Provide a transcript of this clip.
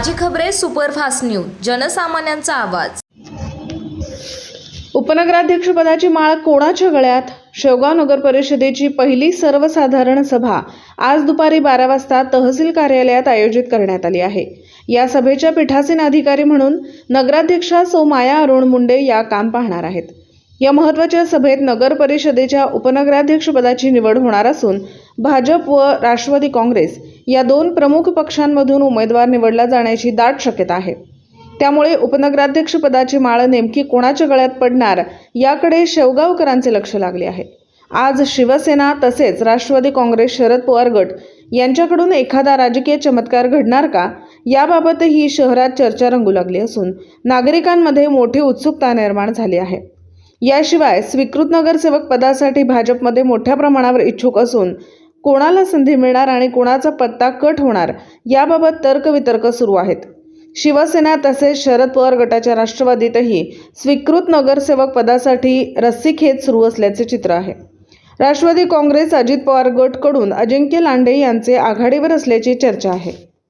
ताजी खबरे superfast news, जनसामान्यांचा आवाज। उपनगराध्यक्षपदाची माळ कोणाच्या गळ्यात? शेवगाव नगर परिषदेची पहिली सर्वसाधारण सभा आज दुपारी 12 वाजता तहसील कार्यालयात आयोजित करण्यात आली आहे। या सभेच्या पीठासीन अधिकारी म्हणून नगराध्यक्षा सौ माया अरुण मुंडे या काम पाहणार आहेत। या महत्त्वाच्या सभेत नगर परिषदेच्या उपनगराध्यक्षपदाची निवड होणार असून भाजप व राष्ट्रवादी काँग्रेस या दोन प्रमुख पक्षांमधून उमेदवार निवडला जाण्याची दाट शक्यता आहे। त्यामुळे उपनगराध्यक्षपदाची माळ नेमकी कोणाच्या गळ्यात पडणार याकडे शेवगावकरांचे लक्ष लागले आहे। आज शिवसेना तसेच राष्ट्रवादी काँग्रेस शरद पवार गट यांच्याकडून एखादा राजकीय चमत्कार घडणार का याबाबतही शहरात चर्चा रंगू लागली असून नागरिकांमध्ये मोठी उत्सुकता निर्माण झाली आहे। याशिवाय स्वीकृत नगरसेवक पदासाठी भाजपमध्ये मोठ्या प्रमाणावर इच्छुक असून कोणाला संधी मिळणार आणि कोणाचा पत्ता कट होणार याबाबत तर्कवितर्क सुरू आहेत। शिवसेना तसेच शरद पवार गटाच्या राष्ट्रवादीतही स्वीकृत नगरसेवक पदासाठी रस्सीखेच सुरू असल्याचे चित्र आहे। राष्ट्रवादी काँग्रेस अजित पवार गट कडून अजिंक्य लांडे यांचे आघाडीवर असल्याची चर्चा आहे।